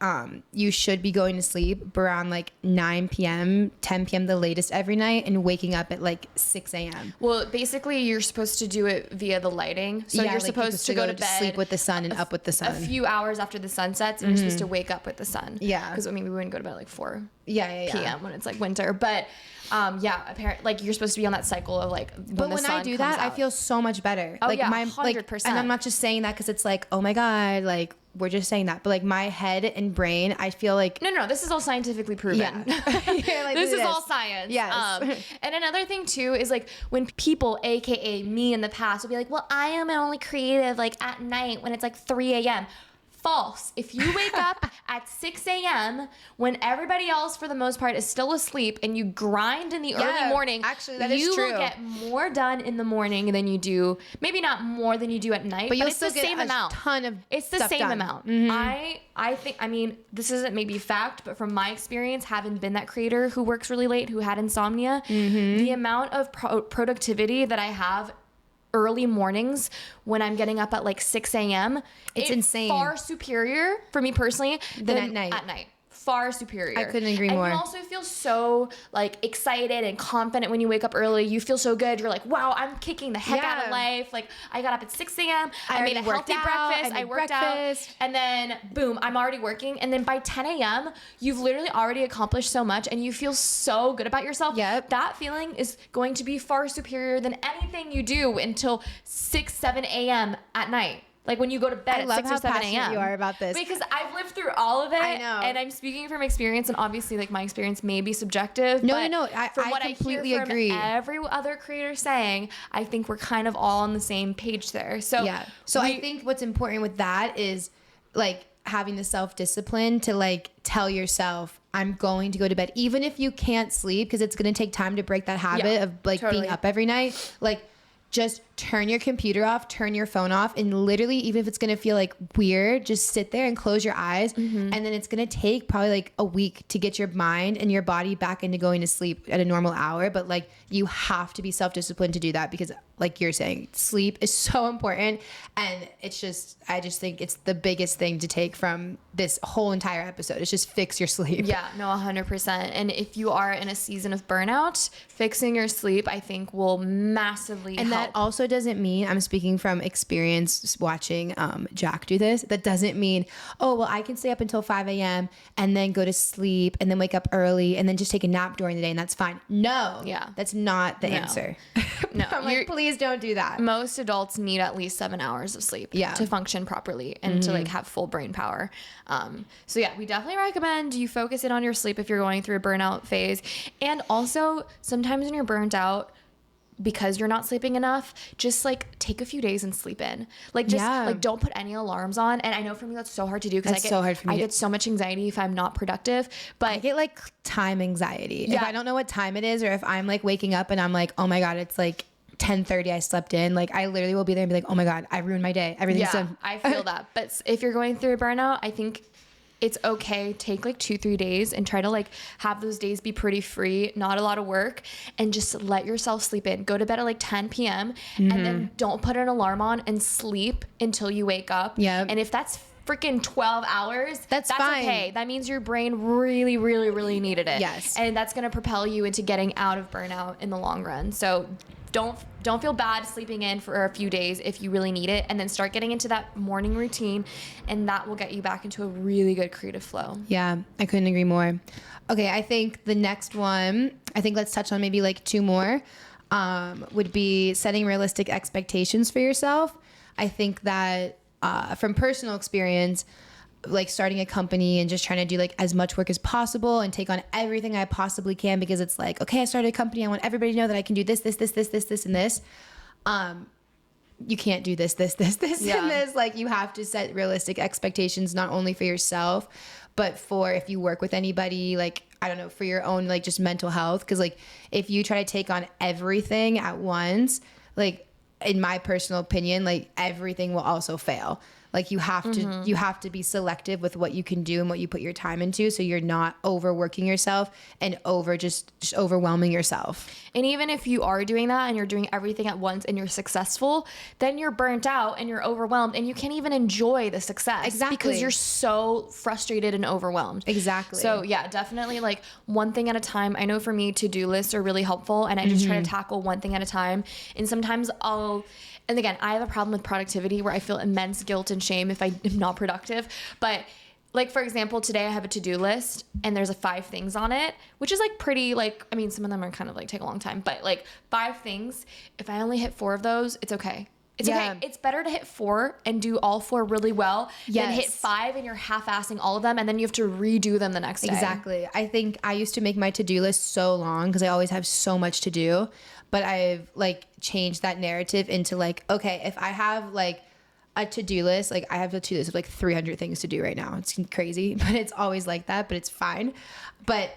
S2: you should be going to sleep around like 9 p.m., 10 p.m. the latest every night, and waking up at like 6 a.m.
S1: Well, basically, you're supposed to do it via the lighting. So you're supposed to go to bed,
S2: sleep with the sun and up with the sun.
S1: A few hours after the sun sets, and you're supposed to wake up with the sun.
S2: Yeah.
S1: Because, I mean, we wouldn't go to bed at like 4
S2: p.m.
S1: when it's like winter. But apparently, like, you're supposed to be on that cycle of like
S2: when I do that, I feel so much better.
S1: Oh,
S2: like,
S1: yeah,
S2: my
S1: 100%.
S2: And I'm not just saying that because it's like, oh my God, like, we're just saying that. But like, my head and brain, I feel like...
S1: No, this is all scientifically proven.
S2: Yeah. Like,
S1: this is all science.
S2: Yes.
S1: And another thing too is like when people, AKA me in the past, will be like, well, I am only creative like at night when it's like 3 a.m. False. If you wake up at 6 a.m. when everybody else, for the most part, is still asleep, and you grind in the early morning,
S2: actually, that is true.
S1: You will get more done in the morning than you do. Maybe not more than you do at night, but
S2: you'll
S1: it's
S2: still
S1: the
S2: get
S1: same amount.
S2: Ton of
S1: it's the
S2: stuff
S1: same
S2: done.
S1: amount.
S2: Mm-hmm.
S1: I think. I mean, this isn't maybe fact, but from my experience, having been that creator who works really late, who had insomnia, the amount of productivity that I have early mornings when I'm getting up at like 6 a.m.
S2: It's insane.
S1: Far superior for me personally
S2: than at night.
S1: At night. Far superior.
S2: I couldn't agree more.
S1: And you also feel so like excited and confident when you wake up early. You feel so good. You're like, wow, I'm kicking the heck out of life. Like, I got up at 6 a.m. I made a healthy breakfast. I worked out. And then boom, I'm already working. And then by 10 a.m., you've literally already accomplished so much and you feel so good about yourself.
S2: Yep.
S1: That feeling is going to be far superior than anything you do until 6, 7 a.m. at night. Like when you go to bed at 6 or 7 a.m.
S2: You are about this.
S1: Because I've lived through all of it.
S2: I know.
S1: And I'm speaking from experience, and obviously like my experience may be subjective.
S2: No,
S1: but
S2: no.
S1: From
S2: I
S1: what
S2: completely
S1: I hear
S2: agree.
S1: from every other creator saying, I think we're kind of all on the same page there. So
S2: yeah. So I think what's important with that is like having the self-discipline to like tell yourself, I'm going to go to bed, even if you can't sleep, because it's going to take time to break that habit of like being up every night. Like, just turn your computer off, turn your phone off, and literally, even if it's going to feel like weird, just sit there and close your eyes. And then it's going to take probably like a week to get your mind and your body back into going to sleep at a normal hour. But like, you have to be self-disciplined to do that, because like you're saying, sleep is so important. And it's just, I just think it's the biggest thing to take from this whole entire episode. It's just fix your sleep.
S1: Yeah, no, 100%. And if you are in a season of burnout, fixing your sleep, I think, will massively help.
S2: And that also doesn't mean, I'm speaking from experience watching Jack do this, that doesn't mean, oh, well, I can stay up until 5 a.m. and then go to sleep and then wake up early and then just take a nap during the day and that's fine. No.
S1: Yeah.
S2: That's not the answer.
S1: No.
S2: I'm like, please don't do that.
S1: Most adults need at least 7 hours of sleep to function properly and to like have full brain power. So yeah, we definitely recommend you focus in on your sleep if you're going through a burnout phase. And also sometimes when you're burnt out, because you're not sleeping enough, just like take a few days and sleep in. Like just like don't put any alarms on. And I know for me that's so hard to do because I get so much anxiety if I'm not productive. But
S2: I get like time anxiety. If I don't know what time it is, or if I'm like waking up and I'm like, oh my God, it's like 10:30, I slept in. Like I literally will be there and be like, oh my God, I ruined my day. Everything's done.
S1: I feel that. But if you're going through a burnout, I think it's okay. Take like 2-3 days and try to like have those days be pretty free, not a lot of work, and just let yourself sleep in. Go to bed at like 10 p.m. and then don't put an alarm on and sleep until you wake up.
S2: Yeah.
S1: And if that's freaking 12 hours, that's
S2: fine.
S1: Okay. That means your brain really, really, really needed it.
S2: Yes.
S1: And that's going to propel you into getting out of burnout in the long run. So don't feel bad sleeping in for a few days if you really need it, and then start getting into that morning routine, and that will get you back into a really good creative flow.
S2: Yeah, I couldn't agree more. Okay, I think the next one, let's touch on maybe like 2 more, would be setting realistic expectations for yourself. I think that from personal experience, like starting a company and just trying to do like as much work as possible and take on everything I possibly can, because it's like, okay, I started a company, I want everybody to know that I can do this, and this. You can't do this, and this. Like, you have to set realistic expectations, not only for yourself, but for if you work with anybody, like, I don't know, for your own, like, just mental health. Because, like, if you try to take on everything at once, like, in my personal opinion, like, everything will also fail. Like, you have to be selective with what you can do and what you put your time into, so you're not overworking yourself and just overwhelming yourself.
S1: And even if you are doing that and you're doing everything at once and you're successful, then you're burnt out and you're overwhelmed and you can't even enjoy the success.
S2: Exactly.
S1: Because you're so frustrated and overwhelmed.
S2: Exactly.
S1: So yeah, definitely like one thing at a time. I know for me, to-do lists are really helpful, and I just try to tackle one thing at a time. And sometimes and again, I have a problem with productivity where I feel immense guilt and shame if I am not productive. But like, for example, today I have a to-do list and there's 5 things on it, which is like pretty, like, I mean, some of them are kind of like take a long time, but like 5 things, if I only hit 4 of those, it's okay. It's okay. It's better to hit 4 and do all 4 really well than hit 5 and you're half-assing all of them and then you have to redo them the next day.
S2: Exactly. I think I used to make my to-do list so long because I always have so much to do. But I've like changed that narrative into like, okay, if I have like a to-do list, like I have a to-do list of like 300 things to do right now. It's crazy, but it's always like that, but it's fine. But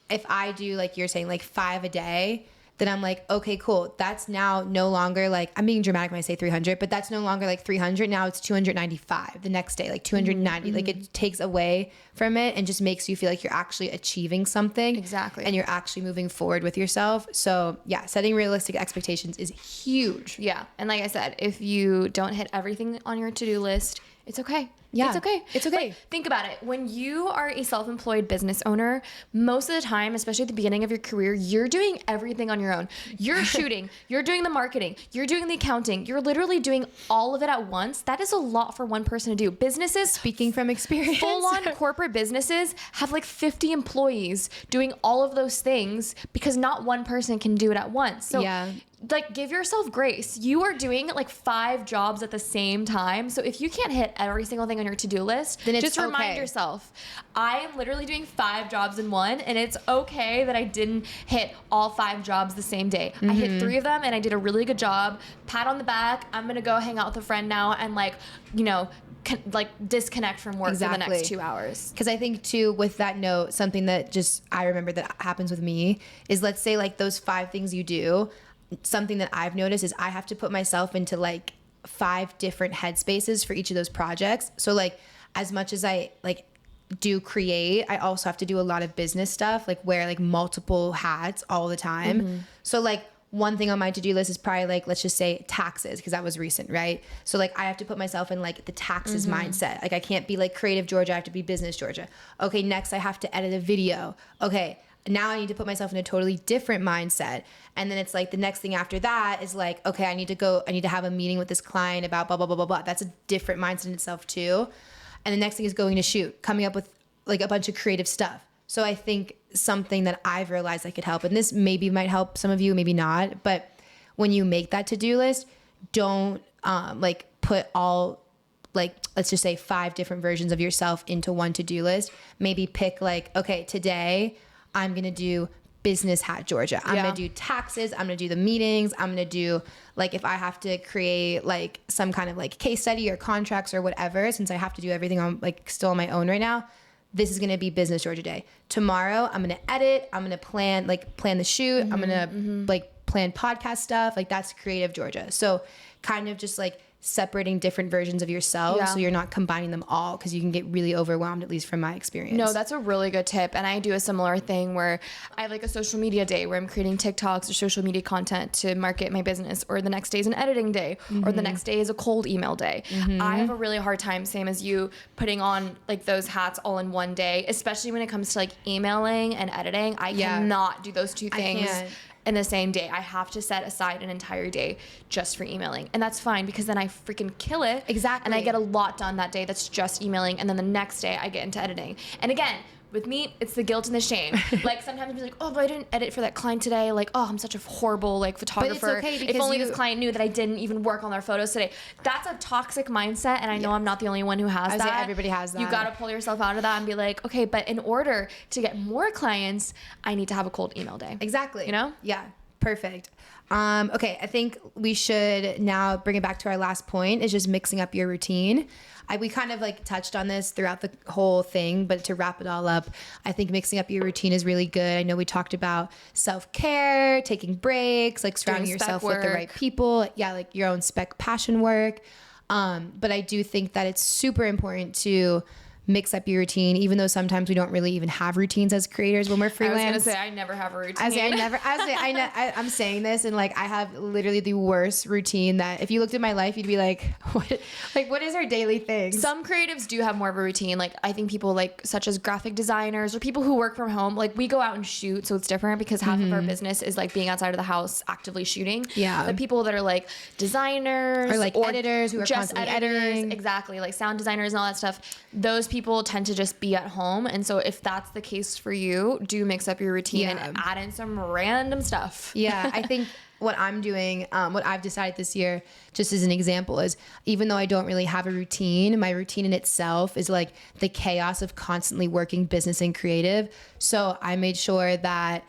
S2: if I do, like you're saying, like 5 a day, then I'm like, okay, cool. That's now no longer like, I'm being dramatic when I say 300, but that's no longer like 300. Now it's 295 the next day, like 290. Like, it takes away from it and just makes you feel like you're actually achieving something.
S1: Exactly.
S2: And you're actually moving forward with yourself. So yeah, setting realistic expectations is huge.
S1: Yeah. And like I said, if you don't hit everything on your to-do list, it's okay.
S2: Yeah.
S1: It's okay.
S2: It's okay.
S1: Like, think about it. When you are a self-employed business owner, most of the time, especially at the beginning of your career, you're doing everything on your own. You're shooting, you're doing the marketing, you're doing the accounting, you're literally doing all of it at once. That is a lot for one person to do. Businesses,
S2: Speaking from experience,
S1: full-on corporate businesses have like 50 employees doing all of those things because not one person can do it at once. So
S2: yeah.
S1: Like, give yourself grace. You are doing like 5 jobs at the same time. So if you can't hit every single thing on your to-do list,
S2: then
S1: just remind yourself, I am literally doing 5 jobs in one, and it's okay that I didn't hit all 5 jobs the same day. I hit 3 of them and I did a really good job. Pat on the back. I'm going to go hang out with a friend now and like, you know, like disconnect from work for the next 2 hours.
S2: Because I think too, with that note, something that just I remember that happens with me is, let's say like those 5 things you do, something that I've noticed is I have to put myself into like 5 different headspaces for each of those projects. So like, as much as I like do create, I also have to do a lot of business stuff, like wear like multiple hats all the time. So like, one thing on my to-do list is probably like, let's just say taxes, because that was recent, right? So like, I have to put myself in like the taxes mindset. Like, I can't be like creative Georgia, I have to be business Georgia. Okay, next I have to edit a video. Okay, now I need to put myself in a totally different mindset. And then it's like the next thing after that is like, okay, I need to have a meeting with this client about blah, blah, blah, blah, blah. That's a different mindset in itself too. And the next thing is going to shoot, coming up with like a bunch of creative stuff. So I think something that I've realized that could help, and this maybe might help some of you, maybe not, but when you make that to-do list, don't like put all, like, let's just say 5 different versions of yourself into one to-do list. Maybe pick like, okay, today I'm going to do business hat Georgia. I'm going to do taxes. I'm going to do the meetings. I'm going to do like, if I have to create like some kind of like case study or contracts or whatever, since I have to do everything on like still on my own right now, this is going to be business Georgia day. Tomorrow I'm going to edit. I'm going to plan the shoot. I'm going to like plan podcast stuff. Like, that's creative Georgia. So kind of just like separating different versions of yourself so you're not combining them all, because you can get really overwhelmed, at least from my experience.
S1: No, that's a really good tip. And I do a similar thing where I have like a social media day where I'm creating TikToks or social media content to market my business, or the next day is an editing day, or the next day is a cold email day. I have a really hard time, same as you, putting on like those hats all in one day, especially when it comes to like emailing and editing. I cannot do those 2 things in the same day. I have to set aside an entire day just for emailing. And that's fine because then I freaking kill it.
S2: Exactly.
S1: And I get a lot done that day that's just emailing. And then the next day I get into editing. And again, with me, it's the guilt and the shame. Like sometimes I'm like, oh, but I didn't edit for that client today. Like, oh, I'm such a horrible like photographer.
S2: But it's okay because
S1: if only this client knew that I didn't even work on their photos today. That's a toxic mindset, and I know I'm not the only one who has that.
S2: Everybody has that.
S1: You got to pull yourself out of that and be like, okay, but in order to get more clients, I need to have a cold email day.
S2: Exactly.
S1: You know?
S2: Yeah. Perfect. Okay, I think we should now bring it back to our last point, is just mixing up your routine. We kind of like touched on this throughout the whole thing, but to wrap it all up, I think mixing up your routine is really good. I know we talked about self-care, taking breaks, like surrounding yourself with the right people. Yeah, like your own spec passion work. But I do think that it's super important to mix up your routine, even though sometimes we don't really even have routines as creators when we're freelance.
S1: I was gonna say I never have a routine.
S2: I'm saying this, and like I have literally the worst routine that if you looked at my life, you'd be like, what is our daily thing?
S1: Some creatives do have more of a routine. Like I think people like such as graphic designers or people who work from home, like we go out and shoot, so it's different because half of our business is like being outside of the house actively shooting.
S2: Yeah.
S1: The people that are like designers
S2: or like editors who are
S1: just
S2: constantly editing.
S1: Exactly, like sound designers and all that stuff. Those people tend to just be at home, and so if that's the case for you, do mix up your routine and add in some random stuff.
S2: Yeah, I think what I'm doing, what I've decided this year, just as an example, is even though I don't really have a routine, my routine in itself is like the chaos of constantly working business and creative. So I made sure that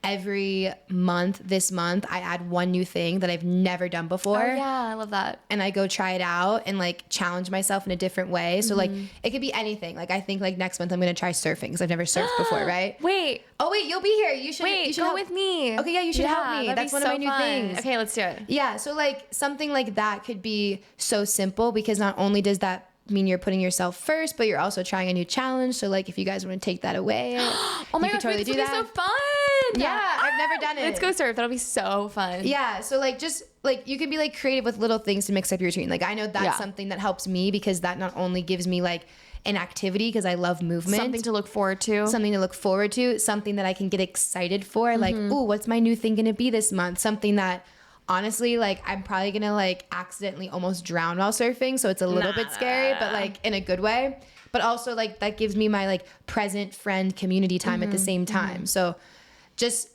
S2: every month, this month, I add one new thing that I've never done before.
S1: Oh yeah, I love that.
S2: And I go try it out and like challenge myself in a different way. So like it could be anything. Like I think like next month I'm gonna try surfing because I've never surfed before, right?
S1: Wait,
S2: you'll be here. You should
S1: go
S2: help.
S1: with me.
S2: Okay, yeah, you should help me. That's one of my new things.
S1: Okay, let's do it.
S2: Yeah, so like something like that could be so simple because not only does that mean you're putting yourself first, but you're also trying a new challenge. So like if you guys want to take that away,
S1: oh my god,
S2: totally
S1: this would be so fun.
S2: Yeah, I've never done it.
S1: Let's go surf. That'll be so fun.
S2: Yeah, so like just like you can be like creative with little things to mix up your routine. Like I know that's something that helps me because that not only gives me like an activity because I love movement.
S1: Something to look forward to.
S2: Something that I can get excited for. Like, ooh, what's my new thing gonna be this month? Something that honestly, like I'm probably gonna like accidentally almost drown while surfing. So it's a little bit scary, but like in a good way. But also like that gives me my like present friend community time at the same time. So just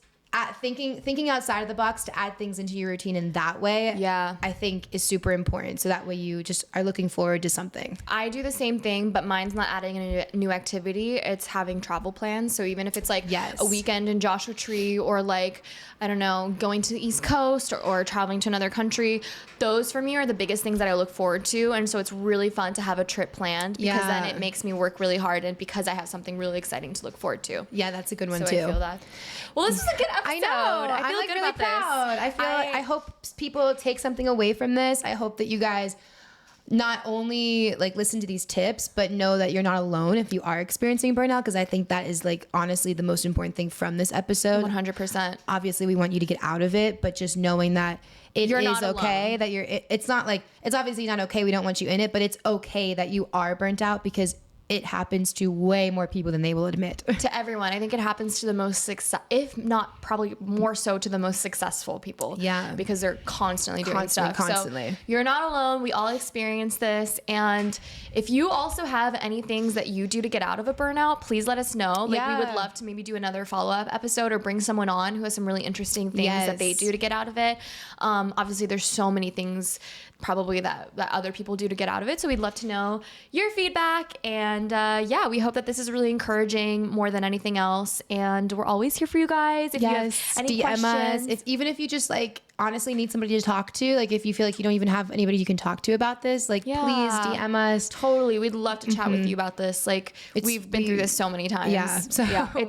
S2: thinking outside of the box to add things into your routine in that way, I think is super important. So that way you just are looking forward to something.
S1: I do the same thing, but mine's not adding a new activity. It's having travel plans. So even if it's like a weekend in Joshua Tree or like, I don't know, going to the East Coast or traveling to another country, those for me are the biggest things that I look forward to. And so it's really fun to have a trip planned because then it makes me work really hard and because I have something really exciting to look forward to.
S2: Yeah, that's a good one
S1: so
S2: too.
S1: I feel that. Well, this is a good episode.
S2: I know.
S1: I feel
S2: like
S1: good
S2: really
S1: about
S2: proud.
S1: this.
S2: I hope people take something away from this. I hope that you guys not only like listen to these tips, but know that you're not alone if you are experiencing burnout. Because I think that is like honestly the most important thing from this episode.
S1: 100%.
S2: Obviously, we want you to get out of it, but just knowing that you're is okay. That it's not like it's obviously not okay. We don't want you in it, but it's okay that you are burnt out because it happens to way more people than they will admit.
S1: To everyone. I think it happens to the most if not probably more so to the most successful people.
S2: Yeah.
S1: Because they're constantly doing stuff.
S2: Constantly.
S1: So you're not alone. We all experience this. And if you also have any things that you do to get out of a burnout, please let us know. Like we would love to maybe do another follow-up episode or bring someone on who has some really interesting things that they do to get out of it. Obviously there's so many things probably that other people do to get out of it. So we'd love to know your feedback. And we hope that this is really encouraging more than anything else. And we're always here for you guys. If you have any
S2: DM
S1: questions.
S2: us. Even if you just like honestly need somebody to talk to, like if you feel like you don't even have anybody you can talk to about this, like please DM us.
S1: Totally. We'd love to chat with you about this. Like we've been through this so many times.
S2: Yeah. So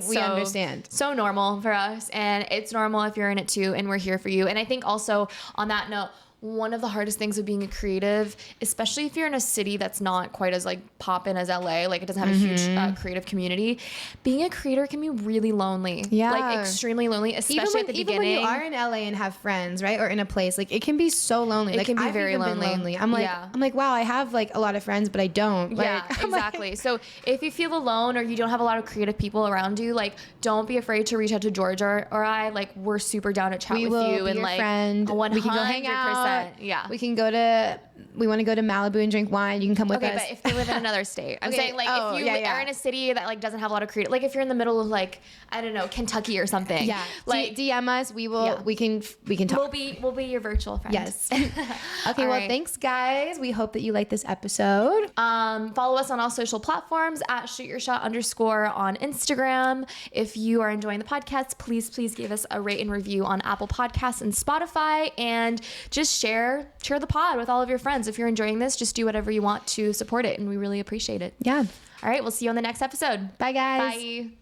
S2: we understand.
S1: So normal for us. And it's normal if you're in it too. And we're here for you. And I think also on that note, one of the hardest things of being a creative, especially if you're in a city that's not quite as like poppin' as LA, like it doesn't have a huge creative community. Being a creator can be really lonely.
S2: Yeah.
S1: Like extremely lonely, especially at the beginning.
S2: Even when you are in LA and have friends, right? Or in a place, like it can be so lonely.
S1: It can be very lonely.
S2: I'm like, wow, I have like a lot of friends, but I don't. Like,
S1: yeah, exactly. So if you feel alone or you don't have a lot of creative people around you, like don't be afraid to reach out to George or I. Like we're super down to chat with you
S2: and
S1: your
S2: like friend.
S1: 100%.
S2: We can go hang out.
S1: Yeah.
S2: We want to go to Malibu and drink wine. You can come with us.
S1: Okay, but if they live in another state, I'm saying like if you are in a city that like doesn't have a lot of creative, like if you're in the middle of like I don't know Kentucky or something.
S2: Yeah,
S1: like
S2: DM us. We will. Yeah. We can talk.
S1: We'll be your virtual friend.
S2: Yes. Okay. Well, thanks guys. We hope that you like this episode.
S1: Follow us on all social platforms at @shootyourshot_ on Instagram. If you are enjoying the podcast, please give us a rate and review on Apple Podcasts and Spotify, and just share the pod with all of your friends. If you're enjoying this, just do whatever you want to support it, and we really appreciate it.
S2: Yeah.
S1: All right, we'll see you on the next episode.
S2: Bye, guys.
S1: Bye.